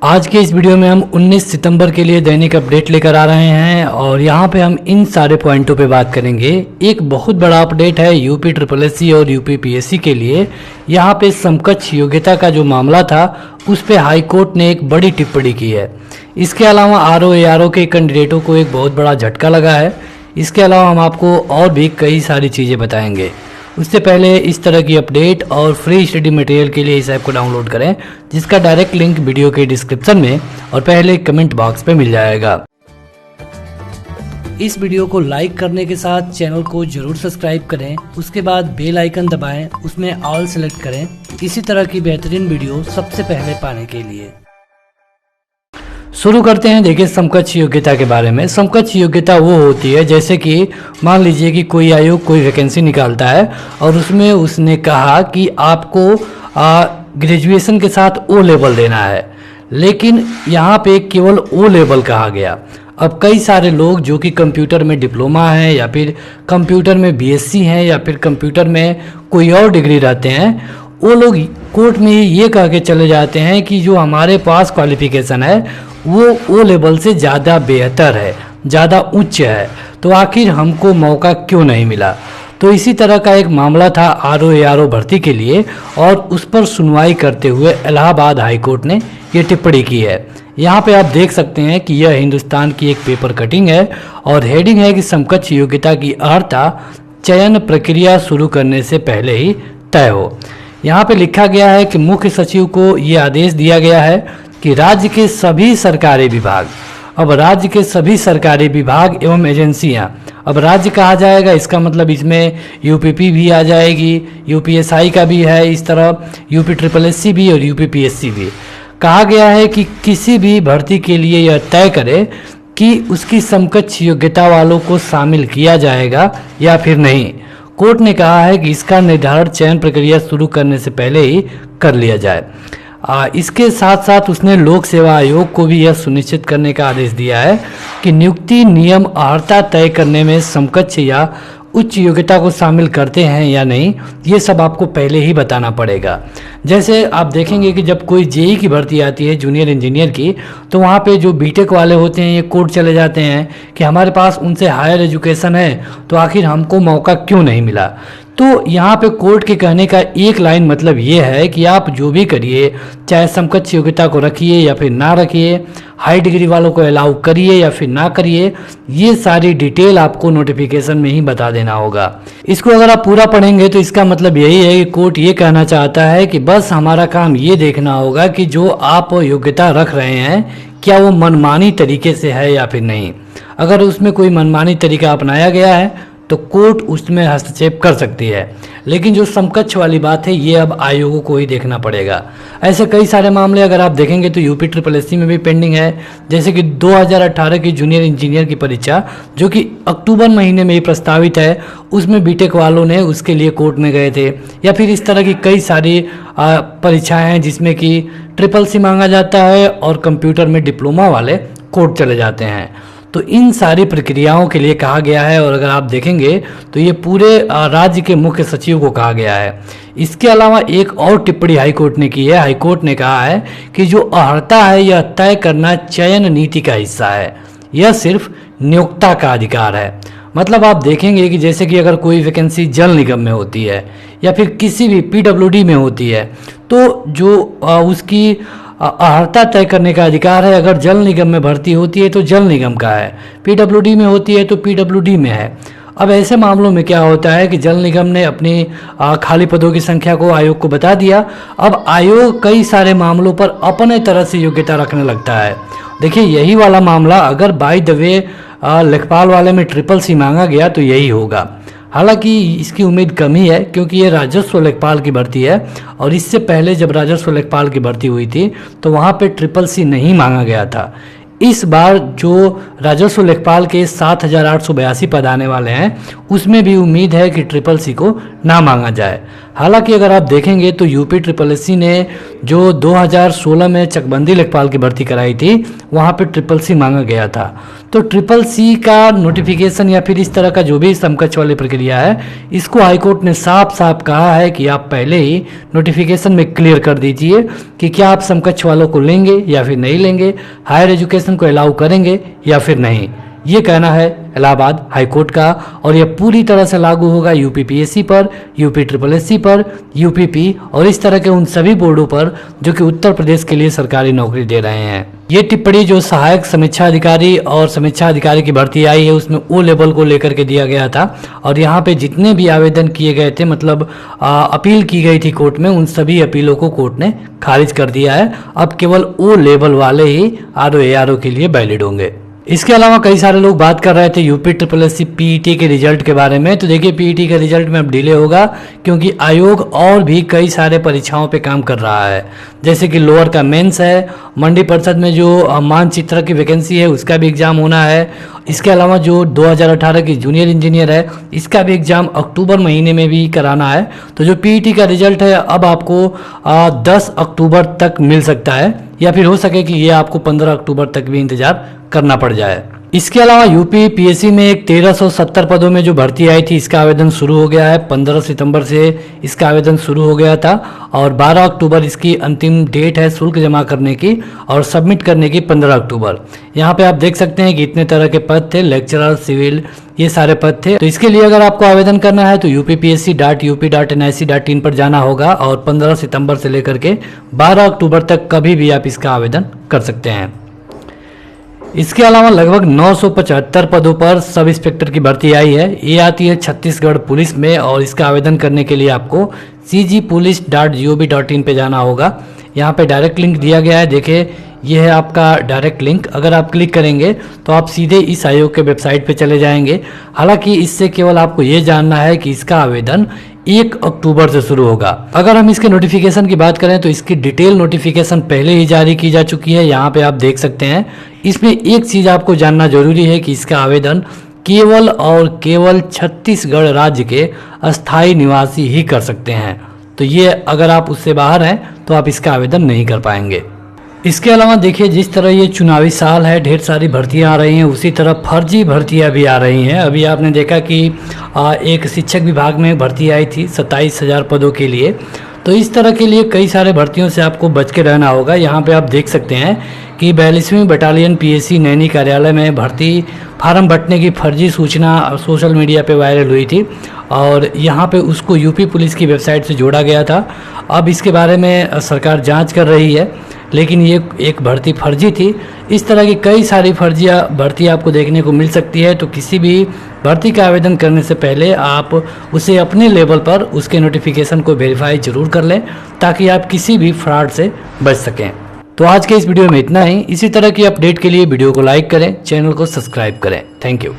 आज के इस वीडियो में हम 19 सितंबर के लिए दैनिक अपडेट लेकर आ रहे हैं और यहाँ पे हम इन सारे पॉइंटों पे बात करेंगे। एक बहुत बड़ा अपडेट है यूपी SSS और यूपी PSC के लिए। यहाँ पे समकक्ष योग्यता का जो मामला था उस पे हाई कोर्ट ने एक बड़ी टिप्पणी की है। इसके अलावा RO के कैंडिडेटों को एक बहुत बड़ा झटका लगा है। इसके अलावा हम आपको और भी कई सारी चीज़ें बताएंगे। उससे पहले इस तरह की अपडेट और फ्री स्टडी मटेरियल के लिए इस ऐप को डाउनलोड करें, जिसका डायरेक्ट लिंक वीडियो के डिस्क्रिप्शन में और पहले कमेंट बॉक्स पे मिल जाएगा। इस वीडियो को लाइक करने के साथ चैनल को जरूर सब्सक्राइब करें। उसके बाद बेल आइकन दबाएं, उसमें ऑल सेलेक्ट करें इसी तरह की बेहतरीन वीडियो सबसे पहले पाने के लिए। शुरू करते हैं। देखिए, समकक्ष योग्यता के बारे में। समकक्ष योग्यता वो होती है जैसे कि मान लीजिए कि कोई आयोग कोई वैकेंसी निकालता है और उसमें उसने कहा कि आपको ग्रेजुएशन के साथ O लेवल देना है, लेकिन यहाँ पे केवल O लेवल कहा गया। अब कई सारे लोग जो कि कंप्यूटर में डिप्लोमा है या फिर कंप्यूटर में BSc है या फिर कंप्यूटर में कोई और डिग्री रहते हैं, वो लोग कोर्ट में ये कह के चले जाते हैं कि जो हमारे पास क्वालिफिकेशन है वो O लेवल से ज़्यादा बेहतर है, ज़्यादा उच्च है, तो आखिर हमको मौका क्यों नहीं मिला। तो इसी तरह का एक मामला था RO भर्ती के लिए और उस पर सुनवाई करते हुए इलाहाबाद हाई कोर्ट ने ये टिप्पणी की है। यहाँ पे आप देख सकते हैं कि यह हिंदुस्तान की एक पेपर कटिंग है और हेडिंग है कि समकक्ष योग्यता की अर्हता चयन प्रक्रिया शुरू करने से पहले ही तय हो। यहाँ पे लिखा गया है कि मुख्य सचिव को ये आदेश दिया गया है कि राज्य के सभी सरकारी विभाग, अब राज्य के सभी सरकारी विभाग एवं एजेंसियां, अब राज्य कहा जाएगा, इसका मतलब इसमें UPP भी आ जाएगी, UPSI का भी है, इस तरह यूपी SSS भी और यूपी PSC भी। कहा गया है कि किसी भी भर्ती के लिए यह तय करे कि उसकी समकक्ष योग्यता वालों को शामिल किया जाएगा या फिर नहीं। कोर्ट ने कहा है कि इसका निर्धारण चयन प्रक्रिया शुरू करने से पहले ही कर लिया जाए। इसके साथ साथ उसने लोक सेवा आयोग को भी यह सुनिश्चित करने का आदेश दिया है कि नियुक्ति नियम अर्हता तय करने में समकक्ष या उच्च योग्यता को शामिल करते हैं या नहीं, ये सब आपको पहले ही बताना पड़ेगा। जैसे आप देखेंगे कि जब कोई JEE की भर्ती आती है जूनियर इंजीनियर की, तो वहाँ पे जो BTech वाले होते हैं ये कोर्ट चले जाते हैं कि हमारे पास उनसे हायर एजुकेशन है, तो आखिर हमको मौका क्यों नहीं मिला। तो यहाँ पे कोर्ट के कहने का एक लाइन मतलब ये है कि आप जो भी करिए, चाहे समकक्ष योग्यता को रखिए या फिर ना रखिए, हाई डिग्री वालों को अलाउ करिए या फिर ना करिए, ये सारी डिटेल आपको नोटिफिकेशन में ही बता देना होगा। इसको अगर आप पूरा पढ़ेंगे तो इसका मतलब यही है कि कोर्ट ये कहना चाहता है कि बस हमारा काम ये देखना होगा कि जो आप योग्यता रख रहे हैं क्या वो मनमानी तरीके से है या फिर नहीं। अगर उसमें कोई मनमानी तरीका अपनाया गया है तो कोर्ट उसमें हस्तक्षेप कर सकती है, लेकिन जो समकक्ष वाली बात है ये अब आयोगों को ही देखना पड़ेगा। ऐसे कई सारे मामले अगर आप देखेंगे तो यूपी SSS में भी पेंडिंग है। जैसे कि 2018 की जूनियर इंजीनियर की परीक्षा जो कि अक्टूबर महीने में ही प्रस्तावित है, उसमें BTech वालों ने उसके लिए कोर्ट में गए थे। या फिर इस तरह की कई सारी परीक्षाएँ हैं जिसमें कि SSS मांगा जाता है और कंप्यूटर में डिप्लोमा वाले कोर्ट चले जाते हैं। तो इन सारी प्रक्रियाओं के लिए कहा गया है और अगर आप देखेंगे तो ये पूरे राज्य के मुख्य सचिव को कहा गया है। इसके अलावा एक और टिप्पणी हाईकोर्ट ने की है। हाईकोर्ट ने कहा है कि जो अर्हता है यह तय करना चयन नीति का हिस्सा है, यह सिर्फ नियोक्ता का अधिकार है। मतलब आप देखेंगे कि जैसे कि अगर कोई वैकेंसी जल निगम में होती है या फिर किसी भी PWD में होती है, तो जो उसकी अर्हता तय करने का अधिकार है। अगर जल निगम में भर्ती होती है तो जल निगम का है, PWD में होती है तो PWD में है। अब ऐसे मामलों में क्या होता है कि जल निगम ने अपनी खाली पदों की संख्या को आयोग को बता दिया। अब आयोग कई सारे मामलों पर अपने तरह से योग्यता रखने लगता है। देखिए, यही वाला मामला अगर बाय द वे लेखपाल वाले में SSS मांगा गया तो यही होगा। हालांकि इसकी उम्मीद कम ही है क्योंकि ये राजस्व लेखपाल की भर्ती है और इससे पहले जब राजस्व लेखपाल की भर्ती हुई थी तो वहाँ पे SSS नहीं मांगा गया था। इस बार जो राजस्व लेखपाल के 7,882 पद आने वाले हैं उसमें भी उम्मीद है कि ट्रिपल सी को ना मांगा जाए। हालांकि अगर आप देखेंगे तो यूपी ट्रिपल एस सी ने जो 2016 में चकबंदी लेखपाल की भर्ती कराई थी वहाँ पे ट्रिपल सी मांगा गया था। तो ट्रिपल सी का नोटिफिकेशन या फिर इस तरह का जो भी समकक्ष वाली प्रक्रिया है इसको हाईकोर्ट ने साफ साफ कहा है कि आप पहले ही नोटिफिकेशन में क्लियर कर दीजिए कि क्या आप समकक्ष वालों को लेंगे या फिर नहीं लेंगे, हायर एजुकेशन को अलाउ करेंगे या फिर नहीं। ये कहना है इलाहाबाद हाईकोर्ट का और यह पूरी तरह से लागू होगा यूपी पीएससी पर, यूपी ट्रिपल एससी पर, यूपीपी और इस तरह के उन सभी बोर्डों पर जो कि उत्तर प्रदेश के लिए सरकारी नौकरी दे रहे हैं। ये टिप्पणी जो सहायक समीक्षा अधिकारी और समीक्षा अधिकारी की भर्ती आई है उसमें ओ लेवल को लेकर के दिया गया था और यहाँ पे जितने भी आवेदन किए गए थे मतलब अपील की गई थी कोर्ट में, उन सभी अपीलों को कोर्ट ने खारिज कर दिया है। अब केवल ओ लेवल वाले ही आरओ एआरओ के लिए वैलिड होंगे। इसके अलावा कई सारे लोग बात कर रहे थे यूपी ट्रिपल एससी पीईटी के रिजल्ट के बारे में। तो देखिए पीईटी का रिजल्ट में अब डिले होगा क्योंकि आयोग और भी कई सारे परीक्षाओं पे काम कर रहा है, जैसे कि लोअर का मेंस है, मंडी परिषद में जो मानचित्र की वैकेंसी है उसका भी एग्जाम होना है। इसके अलावा जो 2018 की जूनियर इंजीनियर है इसका भी एग्जाम अक्टूबर महीने में भी कराना है। तो जो पीईटी का रिजल्ट है अब आपको 10 अक्टूबर तक मिल सकता है या फिर हो सके कि ये आपको 15 अक्टूबर तक भी इंतजार करना पड़ जाए। इसके अलावा यूपी पीएससी में एक 1370 पदों में जो भर्ती आई थी इसका आवेदन शुरू हो गया है। 15 सितंबर से इसका आवेदन शुरू हो गया था और 12 अक्टूबर इसकी अंतिम डेट है शुल्क जमा करने की और सबमिट करने की 15 अक्टूबर। यहाँ पे आप देख सकते हैं कि इतने तरह के पद थे, लेक्चरर, सिविल, ये सारे पद थे। तो इसके लिए अगर आपको आवेदन करना है तो uppsc.up.nic.in पर जाना होगा और 15 सितंबर से लेकर के 12 अक्टूबर तक कभी भी आप इसका आवेदन कर सकते हैं। इसके अलावा लगभग 975 पदों पर सब इंस्पेक्टर की भर्ती आई है। ये आती है छत्तीसगढ़ पुलिस में और इसका आवेदन करने के लिए आपको cgpolice.gov.in पे जाना होगा। यहाँ पे डायरेक्ट लिंक दिया गया है, देखिए ये है आपका डायरेक्ट लिंक। अगर आप क्लिक करेंगे तो आप सीधे इस आयोग के वेबसाइट पे चले जाएंगे। हालांकि इससे केवल आपको ये जानना है कि इसका आवेदन 1 अक्टूबर से शुरू होगा। अगर हम इसके नोटिफिकेशन की बात करें तो इसकी डिटेल नोटिफिकेशन पहले ही जारी की जा चुकी है, यहाँ पे आप देख सकते हैं। इसमें एक चीज़ आपको जानना जरूरी है कि इसका आवेदन केवल और केवल छत्तीसगढ़ राज्य के अस्थायी निवासी ही कर सकते हैं। तो ये अगर आप उससे बाहर हैं तो आप इसका आवेदन नहीं कर पाएंगे। इसके अलावा देखिए जिस तरह ये चुनावी साल है, ढेर सारी भर्तियां आ रही हैं, उसी तरह फर्जी भर्तियां भी आ रही हैं। अभी आपने देखा कि एक शिक्षक विभाग में भर्ती आई थी 27,000 पदों के लिए। तो इस तरह के लिए कई सारे भर्तियों से आपको बच के रहना होगा। यहाँ पे आप देख सकते हैं कि 42वीं बटालियन पीएससी नैनी कार्यालय में भर्ती फार्म बंटने की फर्जी सूचना सोशल मीडिया पे वायरल हुई थी और यहाँ पे उसको यूपी पुलिस की वेबसाइट से जोड़ा गया था। अब इसके बारे में सरकार जांच कर रही है, लेकिन ये एक भर्ती फर्जी थी। इस तरह की कई सारी भर्ती आपको देखने को मिल सकती है। तो किसी भी भर्ती का आवेदन करने से पहले आप उसे अपने लेवल पर उसके नोटिफिकेशन को वेरीफाई जरूर कर लें ताकि आप किसी भी फ्रॉड से बच सकें। तो आज के इस वीडियो में इतना ही। इसी तरह की अपडेट के लिए वीडियो को लाइक करें, चैनल को सब्सक्राइब करें। Thank you.